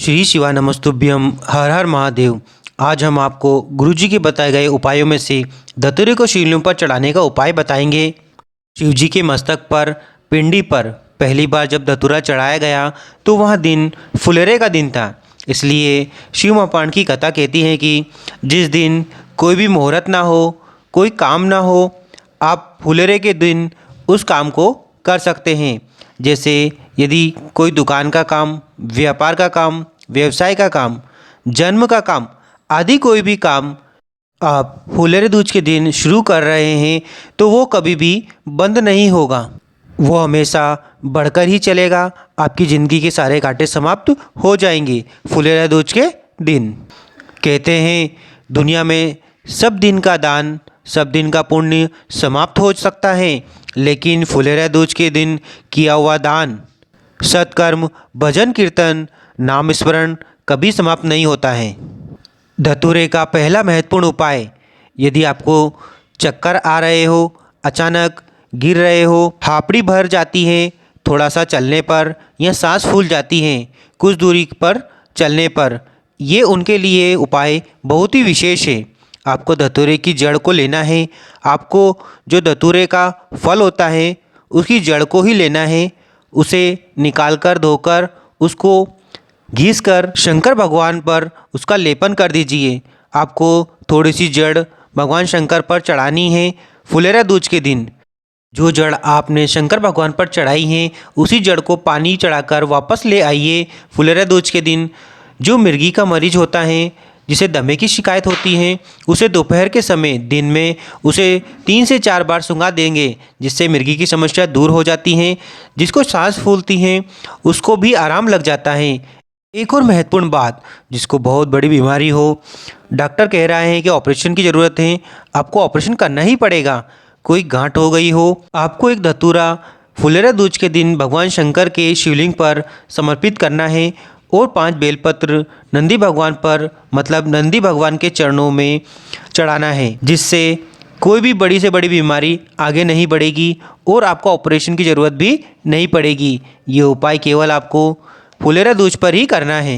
श्री शिवा नमस्तुभ्यम। हर हर महादेव। आज हम आपको गुरुजी के बताए गए उपायों में से धतूरे को शिवलिंग पर चढ़ाने का उपाय बताएंगे। शिवजी के मस्तक पर पिंडी पर पहली बार जब धतूरा चढ़ाया गया तो वह दिन फुलेरे का दिन था। इसलिए शिव महापुराण की कथा कहती है कि जिस दिन कोई भी मुहूर्त ना हो, कोई काम ना हो, आप फुलेरे के दिन उस काम को कर सकते हैं। जैसे यदि कोई दुकान का काम, व्यापार का काम, व्यवसाय का काम, जन्म का काम आदि कोई भी काम आप फुलेरे दूज के दिन शुरू कर रहे हैं तो वो कभी भी बंद नहीं होगा, वो हमेशा बढ़कर ही चलेगा। आपकी ज़िंदगी के सारे घाटे समाप्त हो जाएंगे फुलेरा दूज के दिन। कहते हैं दुनिया में सब दिन का दान, सब दिन का पुण्य समाप्त हो सकता है, लेकिन फुलेरा दूज के दिन किया हुआ दान, सत्कर्म, भजन कीर्तन, नाम स्मरण कभी समाप्त नहीं होता है। धतूरे का पहला महत्वपूर्ण उपाय, यदि आपको चक्कर आ रहे हो, अचानक गिर रहे हो, हापड़ी भर जाती है थोड़ा सा चलने पर, या सांस फूल जाती है कुछ दूरी पर चलने पर, ये उनके लिए उपाय बहुत ही विशेष है। आपको धतूरे की जड़ को लेना है। आपको जो धतूरे का फल होता है उसकी जड़ को ही लेना है। उसे निकालकर धोकर उसको घिस कर शंकर भगवान पर उसका लेपन कर दीजिए। आपको थोड़ी सी जड़ भगवान शंकर पर चढ़ानी है फुलेरा दूज के दिन। जो जड़ आपने शंकर भगवान पर चढ़ाई है उसी जड़ को पानी चढ़ाकर वापस ले आइए फुलेरा दूज के दिन। जो मिर्गी का मरीज होता है, जिसे दमे की शिकायत होती है, उसे दोपहर के समय दिन में उसे 3 से 4 बार सूंघा देंगे, जिससे मिर्गी की समस्या दूर हो जाती है। जिसको सांस फूलती है उसको भी आराम लग जाता है। एक और महत्वपूर्ण बात, जिसको बहुत बड़ी बीमारी हो, डॉक्टर कह रहा है कि ऑपरेशन की ज़रूरत है, आपको ऑपरेशन करना ही पड़ेगा, कोई गांठ हो गई हो, आपको एक धतूरा फुलेरा दूज के दिन भगवान शंकर के शिवलिंग पर समर्पित करना है और 5 बेलपत्र नंदी भगवान पर, मतलब नंदी भगवान के चरणों में चढ़ाना है, जिससे कोई भी बड़ी से बड़ी बीमारी आगे नहीं बढ़ेगी और आपको ऑपरेशन की ज़रूरत भी नहीं पड़ेगी। ये उपाय केवल आपको फुलेरा दूज पर ही करना है।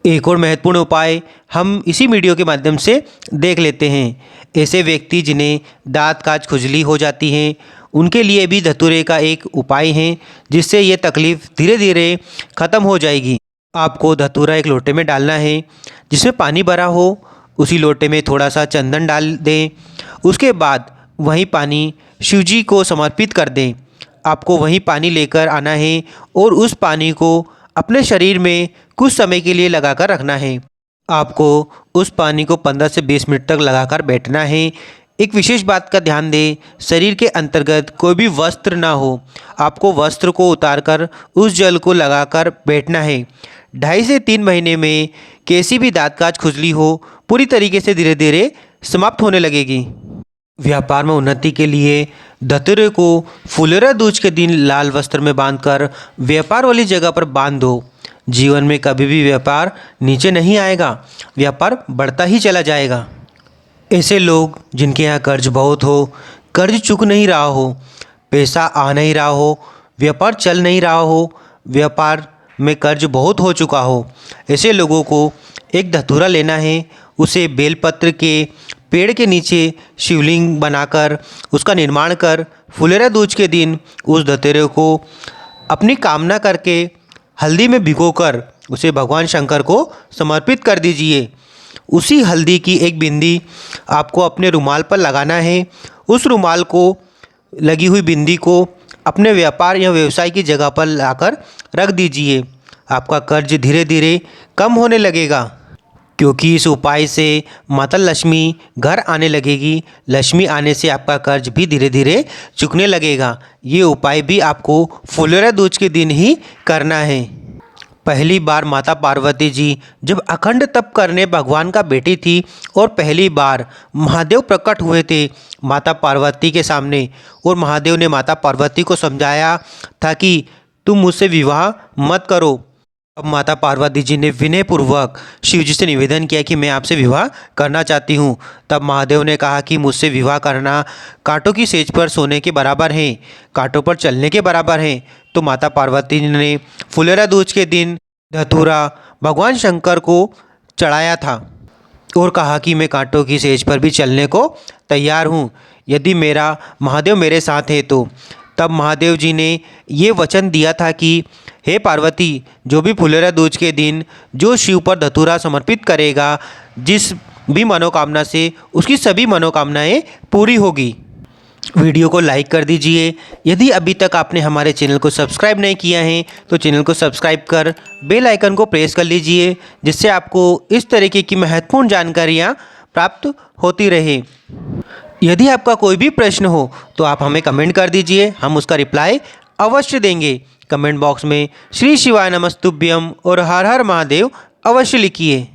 एक और महत्वपूर्ण उपाय हम इसी वीडियो के माध्यम से देख लेते हैं। ऐसे व्यक्ति जिन्हें दांत काज खुजली हो जाती है, उनके लिए भी धतूरे का एक उपाय है, जिससे ये तकलीफ़ धीरे धीरे ख़त्म हो जाएगी। आपको धतूरा एक लोटे में डालना है जिसमें पानी भरा हो। उसी लोटे में थोड़ा सा चंदन डाल दें। उसके बाद वही पानी शिवजी को समर्पित कर दें। आपको वही पानी लेकर आना है और उस पानी को अपने शरीर में कुछ समय के लिए लगाकर रखना है। आपको उस पानी को 15 से 20 मिनट तक लगाकर बैठना है। एक विशेष बात का ध्यान दें, शरीर के अंतर्गत कोई भी वस्त्र ना हो। आपको वस्त्र को उतारकर उस जल को लगाकर बैठना है। 2.5 से 3 महीने में कैसी भी दांत काज खुजली हो पूरी तरीके से धीरे धीरे समाप्त होने लगेगी। व्यापार में उन्नति के लिए धतूरे को फुलेरा दूज के दिन लाल वस्त्र में बांधकर व्यापार वाली जगह पर बांध दो। जीवन में कभी भी व्यापार नीचे नहीं आएगा, व्यापार बढ़ता ही चला जाएगा। ऐसे लोग जिनके यहाँ कर्ज बहुत हो, कर्ज चुक नहीं रहा हो, पैसा आ नहीं रहा हो, व्यापार चल नहीं रहा हो, व्यापार में कर्ज बहुत हो चुका हो, ऐसे लोगों को एक धतूरा लेना है। उसे बेलपत्र के पेड़ के नीचे शिवलिंग बनाकर उसका निर्माण कर फुलेरा दूज के दिन उस धतूरे को अपनी कामना करके हल्दी में भिगोकर उसे भगवान शंकर को समर्पित कर दीजिए। उसी हल्दी की एक बिंदी आपको अपने रुमाल पर लगाना है। उस रुमाल को लगी हुई बिंदी को अपने व्यापार या व्यवसाय की जगह पर लाकर रख दीजिए। आपका कर्ज धीरे धीरे कम होने लगेगा, क्योंकि इस उपाय से माता लक्ष्मी घर आने लगेगी। लक्ष्मी आने से आपका कर्ज भी धीरे धीरे चुकने लगेगा। ये उपाय भी आपको फुलेरा दूज के दिन ही करना है। पहली बार माता पार्वती जी जब अखंड तप करने भगवान का बेटी थी और पहली बार महादेव प्रकट हुए थे माता पार्वती के सामने, और महादेव ने माता पार्वती को समझाया था कि तुम मुझसे विवाह मत करो। अब माता पार्वती जी ने विनयपूर्वक शिव जी से निवेदन किया कि मैं आपसे विवाह करना चाहती हूँ। तब महादेव ने कहा कि मुझसे विवाह करना कांटों की सेज पर सोने के बराबर है, कांटों पर चलने के बराबर है। तो माता पार्वती ने फुलेरा दूज के दिन धतूरा भगवान शंकर को चढ़ाया था और कहा कि मैं कांटों की सेज पर भी चलने को तैयार हूँ यदि मेरा महादेव मेरे साथ है तो। तब महादेव जी ने ये वचन दिया था कि हे पार्वती, जो भी फुलेरा दूज के दिन जो शिव पर धतूरा समर्पित करेगा, जिस भी मनोकामना से, उसकी सभी मनोकामनाएं पूरी होगी। वीडियो को लाइक कर दीजिए। यदि अभी तक आपने हमारे चैनल को सब्सक्राइब नहीं किया है तो चैनल को सब्सक्राइब कर बेल आइकन को प्रेस कर लीजिए, जिससे आपको इस तरीके की महत्वपूर्ण जानकारियाँ प्राप्त होती रहे। यदि आपका कोई भी प्रश्न हो तो आप हमें कमेंट कर दीजिए, हम उसका रिप्लाई अवश्य देंगे। कमेंट बॉक्स में श्री शिवाय नमस्तुभ्यम और हर हर महादेव अवश्य लिखिए।